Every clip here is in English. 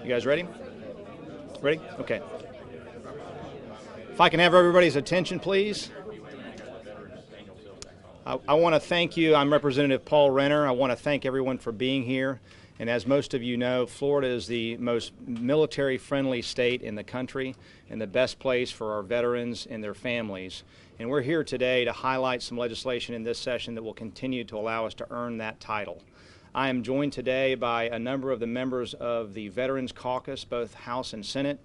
You guys ready? Ready? Okay. If I can have everybody's attention, please. I want to thank you. I'm Representative Paul Renner. I want to thank everyone for being here. And as most of you know, Florida is the most military-friendly state in the country and the best place for our veterans and their families. And we're here today to highlight some legislation in this session that will continue to allow us to earn that title. I am joined today by a number of the members of the Veterans Caucus, both House and Senate.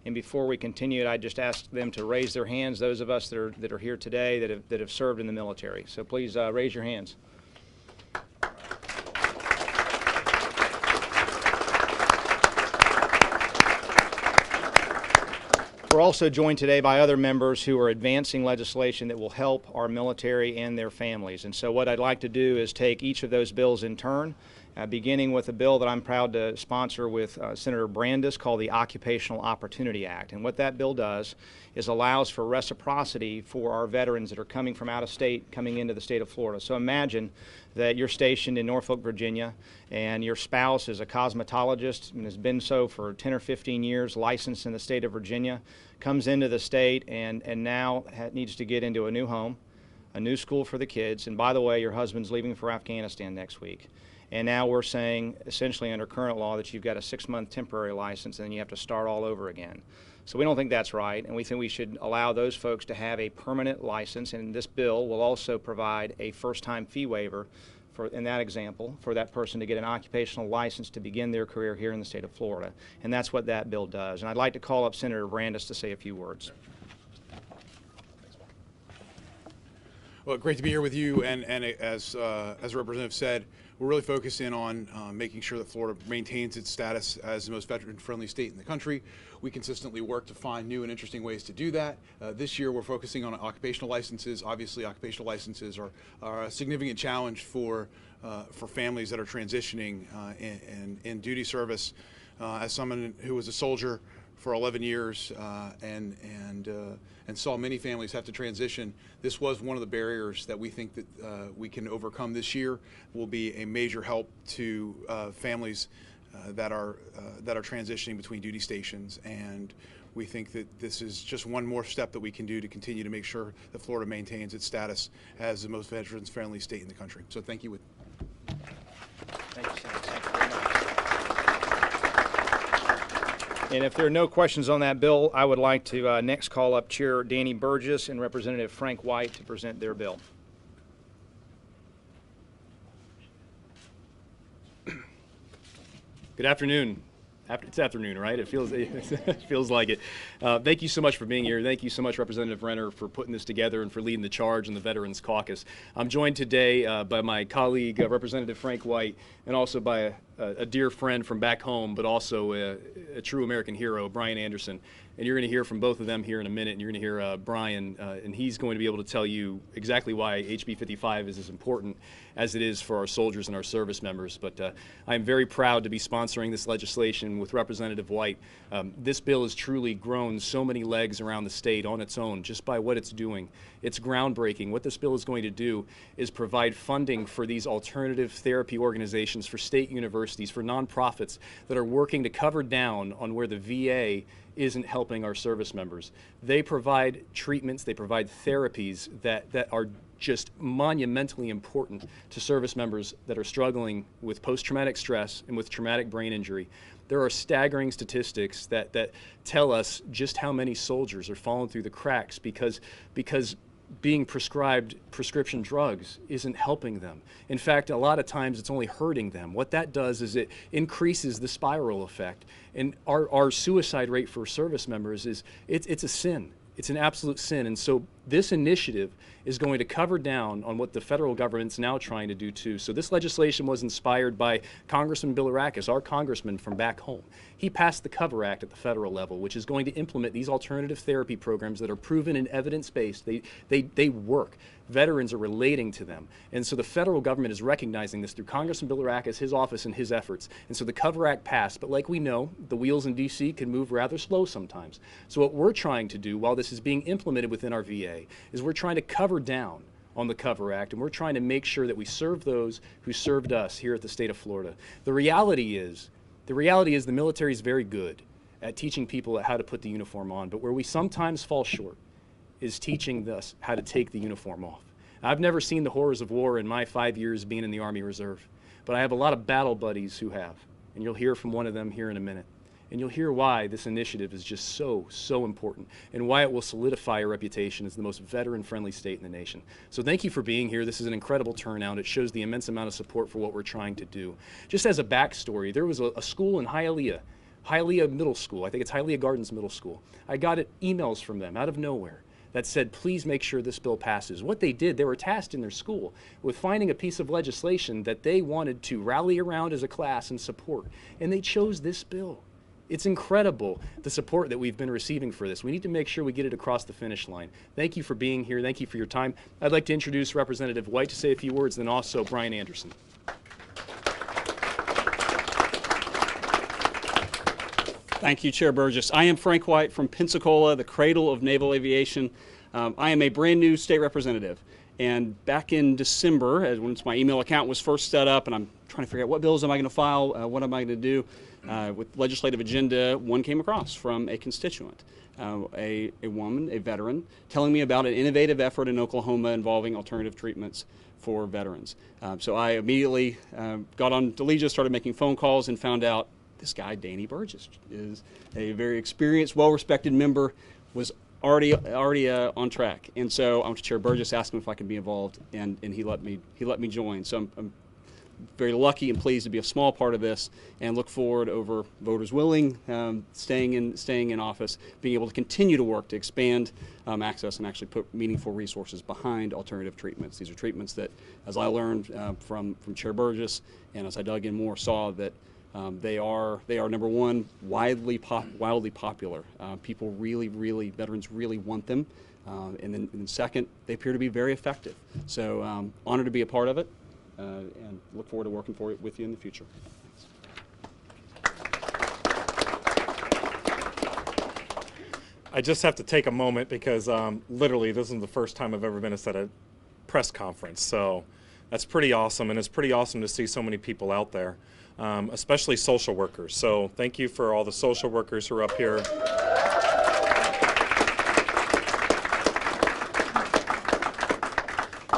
And before we continue, I just ask them to raise their hands, those of us that are here today that have served in the military. So please raise your hands. We're also joined today by other members who are advancing legislation that will help our military and their families. And so what I'd like to do is take each of those bills in turn, beginning with a bill that I'm proud to sponsor with Senator Brandis called the Occupational Opportunity Act. And what that bill does is allows for reciprocity for our veterans that are coming from out of state, coming into the state of Florida. So imagine that you're stationed in Norfolk, Virginia, and your spouse is a cosmetologist and has been so for 10 or 15 years, licensed in the state of Virginia, comes into the state and now needs to get into a new home, a new school for the kids. And by the way, your husband's leaving for Afghanistan next week. And now we're saying, essentially under current law, that you've got a 6-month temporary license and then you have to start all over again. So we don't think that's right, and we think we should allow those folks to have a permanent license, and this bill will also provide a first-time fee waiver for, in that example, for that person to get an occupational license to begin their career here in the state of Florida. And that's what that bill does. And I'd like to call up Senator Brandis to say a few words. Well, great to be here with you, and as the representative said, we're really focusing on making sure that Florida maintains its status as the most veteran-friendly state in the country. We consistently work to find new and interesting ways to do that. This year, we're focusing on occupational licenses. Obviously, occupational licenses are a significant challenge for families that are transitioning in duty service. As someone who was a soldier for 11 years and saw many families have to transition, this was one of the barriers that we think that we can overcome this year. Will be a major help to families that are transitioning between duty stations, and we think that this is just one more step that we can do to continue to make sure that Florida maintains its status as the most veterans-friendly state in the country. So thank you. Thank you, Senator. Thank you very much. And if there are no questions on that bill, I would like to next call up Chair Danny Burgess and Representative Frank White to present their bill. Good afternoon. It's afternoon, right? It feels it feels like it. Thank you so much for being here. Thank you so much, Representative Renner, for putting this together and for leading the charge in the Veterans Caucus. I'm joined today by my colleague, Representative Frank White, and also by a dear friend from back home, but also a true American hero, Brian Anderson. And you're going to hear from both of them here in a minute, and you're going to hear Brian, and he's going to be able to tell you exactly why HB 55 is as important as it is for our soldiers and our service members. But I'm very proud to be sponsoring this legislation with Representative White. This bill has truly grown so many legs around the state on its own just by what it's doing. It's groundbreaking. What this bill is going to do is provide funding for these alternative therapy organizations, for state universities, for nonprofits that are working to cover down on where the VA isn't helping our service members. They provide treatments, they provide therapies that are just monumentally important to service members that are struggling with post-traumatic stress and with traumatic brain injury. There are staggering statistics that tell us just how many soldiers are falling through the cracks because being prescribed prescription drugs isn't helping them. In fact, a lot of times it's only hurting them. What that does is it increases the spiral effect. And our suicide rate for service members it's a sin. It's an absolute sin. And so this initiative is going to cover down on what the federal government's now trying to do too. So this legislation was inspired by Congressman Bilirakis, our congressman from back home. He passed the Cover Act at the federal level, which is going to implement these alternative therapy programs that are proven and evidence-based. They work. veterans are relating to them. And so the federal government is recognizing this through Congressman Bilirakis, his office, and his efforts. And so the Cover Act passed, but like we know, the wheels in D.C. can move rather slow sometimes. So what we're trying to do while this is being implemented within our VA is we're trying to cover down on the Cover Act, and we're trying to make sure that we serve those who served us here at the state of Florida. The reality is the military is very good at teaching people how to put the uniform on, but where we sometimes fall short is teaching us how to take the uniform off. I've never seen the horrors of war in my 5 years being in the Army Reserve, but I have a lot of battle buddies who have, and you'll hear from one of them here in a minute. And you'll hear why this initiative is just so important, and why it will solidify our reputation as the most veteran-friendly state in the nation. So thank you for being here. This is an incredible turnout. It shows the immense amount of support for what we're trying to do. Just as a backstory, there was a school in Hialeah Middle School. I think it's Hialeah Gardens Middle School. I got emails from them out of nowhere that said, please make sure this bill passes. What they did, they were tasked in their school with finding a piece of legislation that they wanted to rally around as a class and support, and they chose this bill. It's incredible the support that we've been receiving for this. We need to make sure we get it across the finish line. Thank you for being here. Thank you for your time. I'd like to introduce Representative White to say a few words, and then also Brian Anderson. Thank you, Chair Burgess. I am Frank White from Pensacola, the cradle of naval aviation. I am a brand new state representative. And back in December, once my email account was first set up, and I'm trying to figure out what bills am I going to file, what am I going to do, with legislative agenda, one came across from a constituent, a woman, a veteran, telling me about an innovative effort in Oklahoma involving alternative treatments for veterans. So I immediately got on Delegis, started making phone calls, and found out this guy, Danny Burgess, is a very experienced, well-respected member, was already on track. And so I went to Chair Burgess, asked him if I could be involved, and he let me join. So I'm very lucky and pleased to be a small part of this, and look forward, over voters willing, staying in office, being able to continue to work to expand access and actually put meaningful resources behind alternative treatments. These are treatments that, as I learned from Chair Burgess, and as I dug in more, saw that they are number one, wildly popular. People veterans really want them, and then second, they appear to be very effective. So honored to be a part of it, and look forward to working with you in the future. I just have to take a moment because literally this is the first time I've ever been at a press conference, so that's pretty awesome, and it's pretty awesome to see so many people out there. Especially social workers. So thank you for all the social workers who are up here.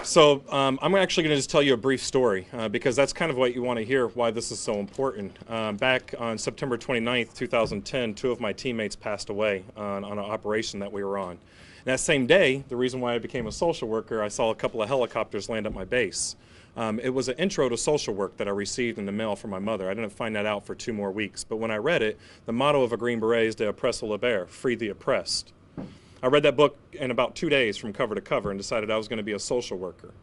So I'm actually going to just tell you a brief story because that's kind of what you want to hear, why this is so important. Back on September 29th, 2010, 2 of my teammates passed away on an operation that we were on. And that same day, the reason why I became a social worker, I saw a couple of helicopters land at my base. It was an intro to social work that I received in the mail from my mother. I didn't find that out for 2 more weeks, but when I read it, the motto of a Green Beret is de oppresso liber, free the oppressed. I read that book in about 2 days from cover to cover and decided I was going to be a social worker.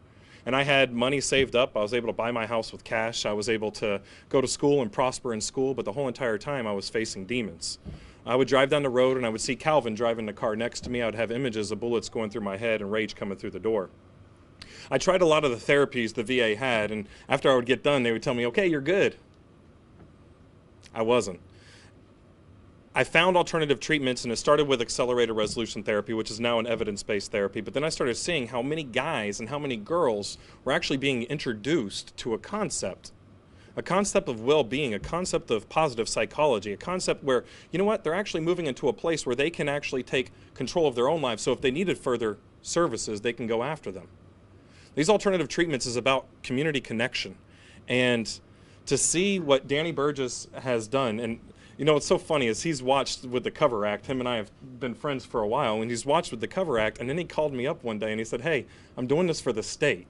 And I had money saved up. I was able to buy my house with cash. I was able to go to school and prosper in school, but the whole entire time I was facing demons. I would drive down the road and I would see Calvin driving the car next to me. I would have images of bullets going through my head and rage coming through the door. I tried a lot of the therapies the VA had, and after I would get done, they would tell me, okay, you're good. I wasn't. I found alternative treatments, and it started with accelerated resolution therapy, which is now an evidence-based therapy, but then I started seeing how many guys and how many girls were actually being introduced to a concept of well-being, a concept of positive psychology, a concept where, you know what, they're actually moving into a place where they can actually take control of their own lives, so if they needed further services, they can go after them. These alternative treatments is about community connection, and to see what Danny Burgess has done, and you know what's so funny is he's watched with the Cover Act. Him and I have been friends for a while, and he's watched with the Cover Act, and then he called me up one day and he said, hey, I'm doing this for the state.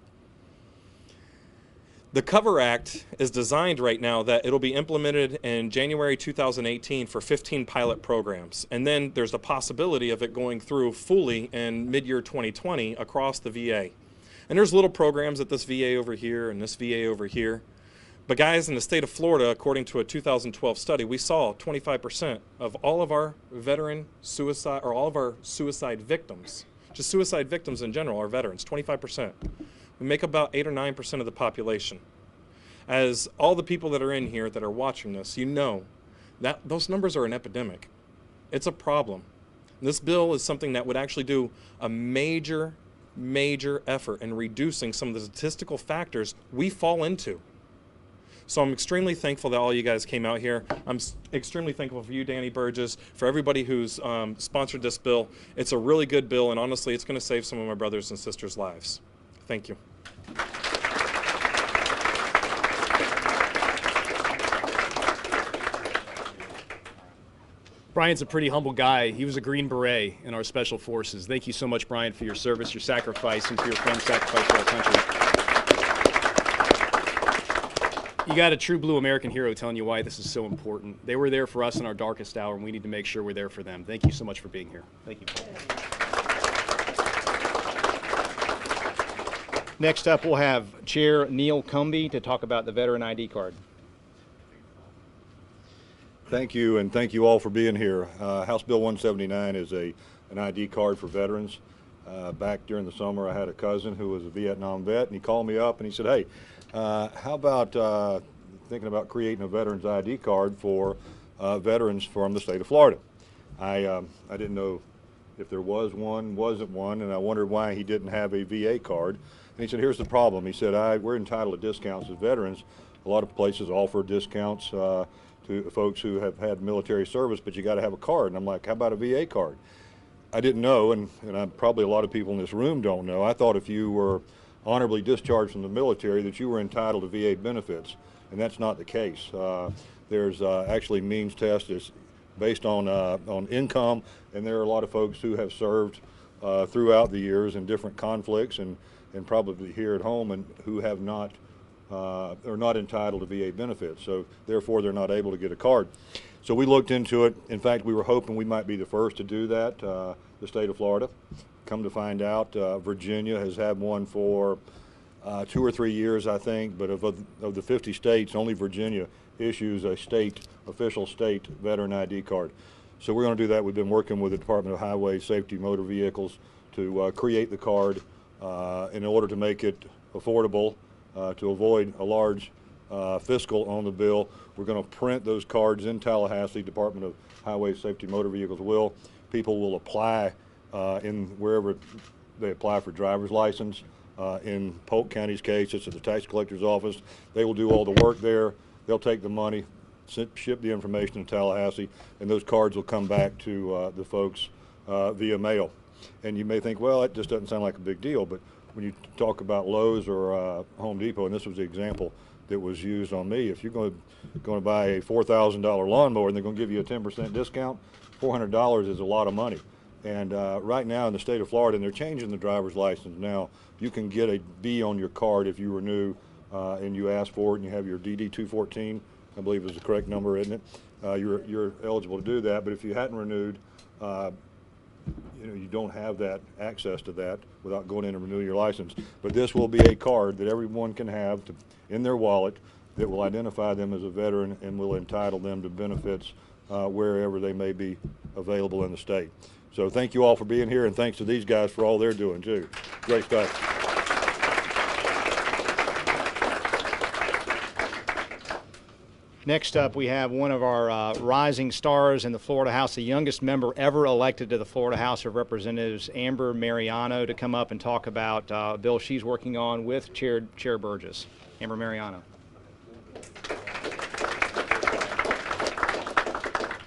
The Cover Act is designed right now that it'll be implemented in January 2018 for 15 pilot programs, and then there's the possibility of it going through fully in mid-year 2020 across the VA. And there's little programs at this VA over here and this VA over here. But guys, in the state of Florida, according to a 2012 study, we saw 25% of all of our veteran suicide, or all of our suicide victims, just suicide victims in general are veterans, 25%. We make about 8 or 9% of the population. As all the people that are in here that are watching this, you know that those numbers are an epidemic. It's a problem. This bill is something that would actually do a major effort in reducing some of the statistical factors we fall into. So I'm extremely thankful that all you guys came out here. I'm extremely thankful for you, Danny Burgess, for everybody who's sponsored this bill. It's a really good bill, and honestly, it's going to save some of my brothers and sisters' lives. Thank you. Brian's a pretty humble guy. He was a Green Beret in our Special Forces. Thank you so much, Brian, for your service, your sacrifice, and for your friend's sacrifice for our country. You got a true blue American hero telling you why this is so important. They were there for us in our darkest hour, and we need to make sure we're there for them. Thank you so much for being here. Thank you. Next up, we'll have Chair Neil Cumbie to talk about the veteran ID card. Thank you, and thank you all for being here. House Bill 179 is an ID card for veterans. Back during the summer, I had a cousin who was a Vietnam vet, and he called me up and he said, hey, how about thinking about creating a veterans ID card for veterans from the state of Florida? I didn't know if there was one, wasn't one, and I wondered why he didn't have a VA card. And he said, here's the problem. He said, we're entitled to discounts as veterans. A lot of places offer discounts to folks who have had military service, but you got to have a card. And I'm like, how about a VA card? I didn't know, and probably a lot of people in this room don't know. I thought if you were honorably discharged from the military that you were entitled to VA benefits, and that's not the case. There's actually means test is based on income, and there are a lot of folks who have served throughout the years in different conflicts and probably here at home and who have not are not entitled to VA benefits, so therefore they're not able to get a card. So we looked into it. In fact, we were hoping we might be the first to do that, the state of Florida. Come to find out, Virginia has had one for 2 or 3 years, I think, but of the 50 states, only Virginia issues a official state veteran ID card. So we're going to do that. We've been working with the Department of Highway Safety Motor Vehicles to create the card in order to make it affordable, to avoid a large fiscal on the bill. We're going to print those cards in Tallahassee. Department of Highway Safety Motor Vehicles will. People will apply in wherever they apply for driver's license. In Polk County's case, it's at the tax collector's office. They will do all the work there. They'll take the money, ship the information to Tallahassee, and those cards will come back to the folks via mail. And you may think, well, that just doesn't sound like a big deal, but when you talk about Lowe's or Home Depot, and this was the example that was used on me, if you're going to buy a $4,000 lawnmower and they're going to give you a 10% discount, $400 is a lot of money. And right now in the state of Florida, and they're changing the driver's license now, you can get a B on your card if you renew and you ask for it and you have your DD 214, I believe is the correct number, isn't it? You're eligible to do that, but if you hadn't renewed, you don't have that access to that without going in and renewing your license. But this will be a card that everyone can have in their wallet that will identify them as a veteran and will entitle them to benefits wherever they may be available in the state. So thank you all for being here, and thanks to these guys for all they're doing too. Great stuff. Next up, we have one of our rising stars in the Florida House, the youngest member ever elected to the Florida House of Representatives, Amber Mariano, to come up and talk about a bill she's working on with Chair Burgess. Amber Mariano.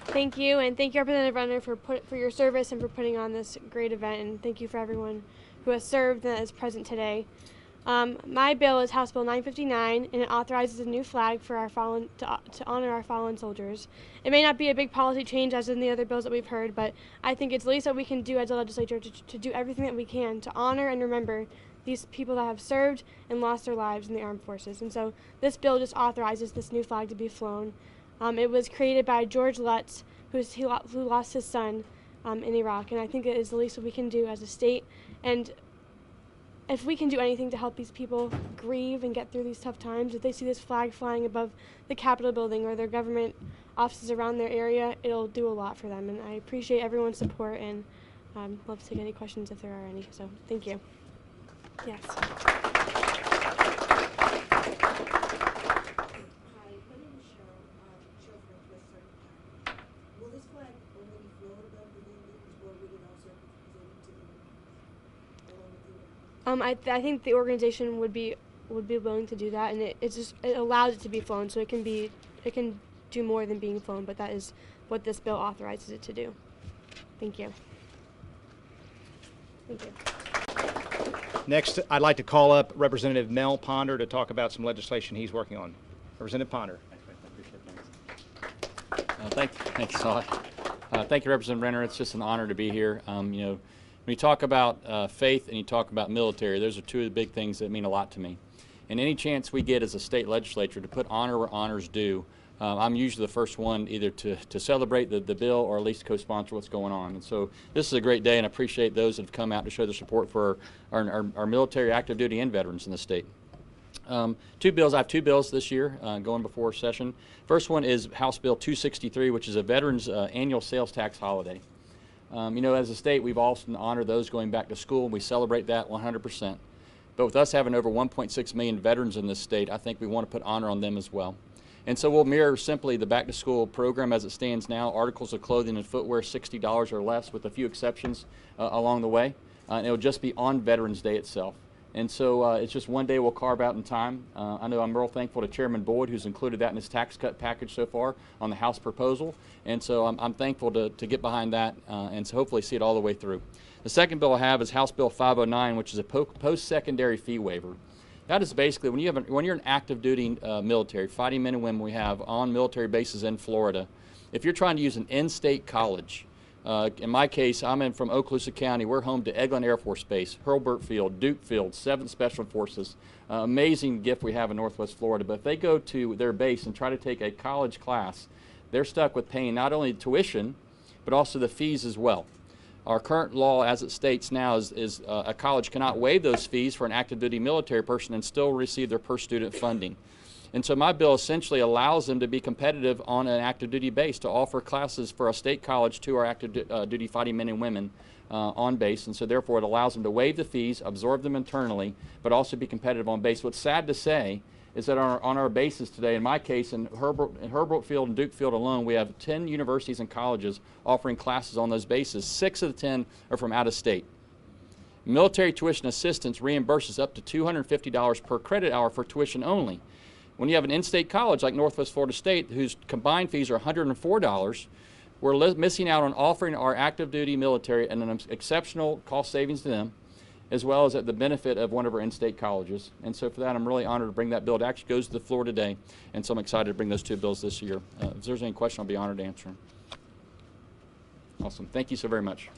Thank you, and thank you, Representative Renner, for your service and for putting on this great event, and thank you for everyone who has served and is present today. My bill is House Bill 959, and it authorizes a new flag for our fallen to honor our fallen soldiers. It may not be a big policy change as in the other bills that we've heard, but I think it's the least that we can do as a legislature to do everything that we can to honor and remember these people that have served and lost their lives in the armed forces. And so this bill just authorizes this new flag to be flown. It was created by George Lutz, who lost his son in Iraq, and I think it is the least that we can do as a state. And if we can do anything to help these people grieve and get through these tough times, if they see this flag flying above the Capitol building or their government offices around their area, it'll do a lot for them. And I appreciate everyone's support, and love to take any questions if there are any. So thank you. Yes. I think the organization would be willing to do that, and it allows it to be flown, so it can do more than being flown, but that is what this bill authorizes it to do. Thank you. Thank you. Next, I'd like to call up Representative Mel Ponder to talk about some legislation he's working on. Representative Ponder. Thank you, Todd. Thank you, Representative Renner. It's just an honor to be here. When you talk about faith and you talk about military, those are two of the big things that mean a lot to me. And any chance we get as a state legislature to put honor where honor's due, I'm usually the first one either to celebrate the bill or at least co-sponsor what's going on. And so this is a great day, and I appreciate those that have come out to show their support for our military, active duty, and veterans in the state. Two bills. I have two bills this year going before session. First one is House Bill 263, which is a veterans annual sales tax holiday. As a state, we've often honored those going back to school, and we celebrate that 100%. But with us having over 1.6 million veterans in this state, I think we want to put honor on them as well. And so we'll mirror simply the back-to-school program as it stands now, articles of clothing and footwear, $60 or less, with a few exceptions along the way. And it'll just be on Veterans Day itself. And so it's just one day we'll carve out in time. I know I'm real thankful to Chairman Boyd, who's included that in his tax cut package so far on the House proposal. And so I'm thankful to get behind that and so hopefully see it all the way through. The second bill I have is House Bill 509, which is a post-secondary fee waiver. That is basically when you're an active duty military, fighting men and women we have on military bases in Florida, if you're trying to use an in-state college, in my case, I'm from Okaloosa County. We're home to Eglin Air Force Base, Hurlburt Field, Duke Field, 7th Special Forces. Amazing gift we have in Northwest Florida. But if they go to their base and try to take a college class, they're stuck with paying not only tuition, but also the fees as well. Our current law, as it states now, is a college cannot waive those fees for an active duty military person and still receive their per student funding. And so my bill essentially allows them to be competitive on an active duty base, to offer classes for a state college to our active duty fighting men and women on base. And so therefore it allows them to waive the fees, absorb them internally, but also be competitive on base. What's sad to say is that on our bases today, in my case, in Hurlburt Field and Duke Field alone, we have 10 universities and colleges offering classes on those bases. 6 of the 10 are from out of state. Military tuition assistance reimburses up to $250 per credit hour for tuition only. When you have an in-state college like Northwest Florida State, whose combined fees are $104, we're missing out on offering our active duty military an exceptional cost savings to them, as well as at the benefit of one of our in-state colleges. And so for that, I'm really honored to bring that bill. It actually goes to the floor today, and so I'm excited to bring those two bills this year. If there's any question, I'll be honored to answer them. Awesome. Thank you so very much.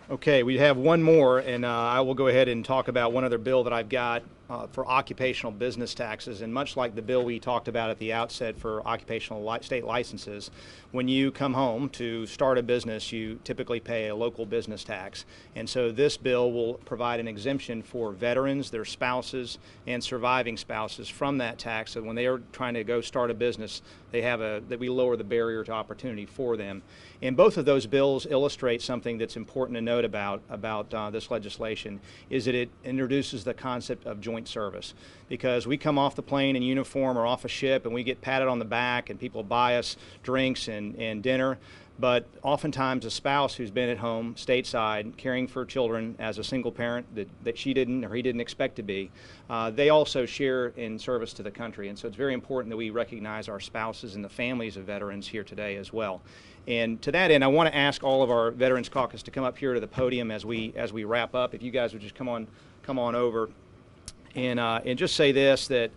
Okay, we have one more, and I will go ahead and talk about one other bill that I've got for occupational business taxes. And much like the bill we talked about at the outset for occupational state licenses, when you come home to start a business, you typically pay a local business tax. And so this bill will provide an exemption for veterans, their spouses, and surviving spouses from that tax. So when they are trying to go start a business, that we lower the barrier to opportunity for them. And both of those bills illustrate something that's important to note about this legislation, is that it introduces the concept of joint service. Because we come off the plane in uniform or off a ship and we get patted on the back and people buy us drinks and dinner, but oftentimes a spouse who's been at home stateside caring for children as a single parent that she didn't or he didn't expect to be, they also share in service to the country. And so it's very important that we recognize our spouses and the families of veterans here today as well. And to that end, I want to ask all of our Veterans Caucus to come up here to the podium as we wrap up. If you guys would just come on over and just say this, that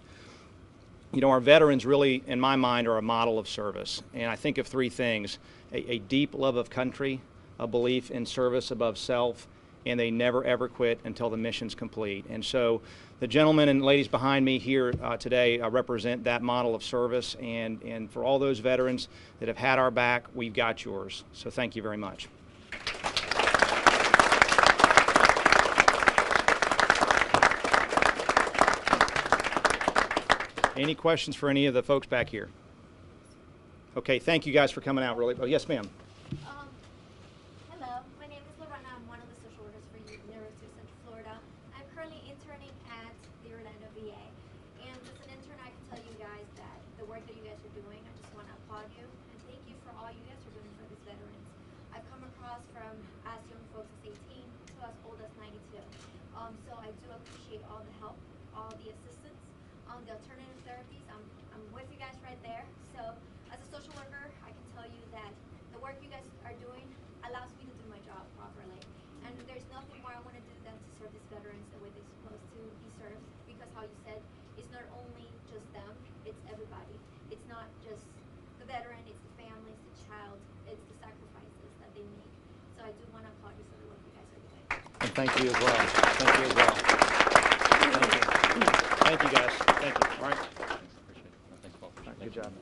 our veterans really, in my mind, are a model of service. And I think of three things: a deep love of country, a belief in service above self, and they never ever quit until the mission's complete. And so the gentlemen and ladies behind me here today represent that model of service, and for all those veterans that have had our back, we've got yours. So thank you very much. Any questions for any of the folks back here? Okay, thank you guys for coming out. Really. Oh, yes, ma'am. Hello, my name is Lorena. I'm one of the social workers for University of Central Florida. I'm currently interning at the Orlando VA. And as an intern, I can tell you guys that the work that you guys are doing, I just want to applaud you and thank you for all you guys are doing for these veterans. I've come across from as young folks as 18 to as old as 92. So I do appreciate all the help, all the assistance, the alternative therapies. I'm with you guys right there. So as a social worker, I can tell you that the work you guys are doing allows me to do my job properly. And there's nothing more I want to do than to serve these veterans the way they're supposed to be served, because how you said, it's not only just them, it's everybody. It's not just the veteran, it's the families, the child, it's the sacrifices that they make. So I do want to applaud you for the work you guys are doing. And thank you as well. Thank you as well. Thank you. Thank you, guys. Thank you. All right. Thanks, Paul. All right, good job.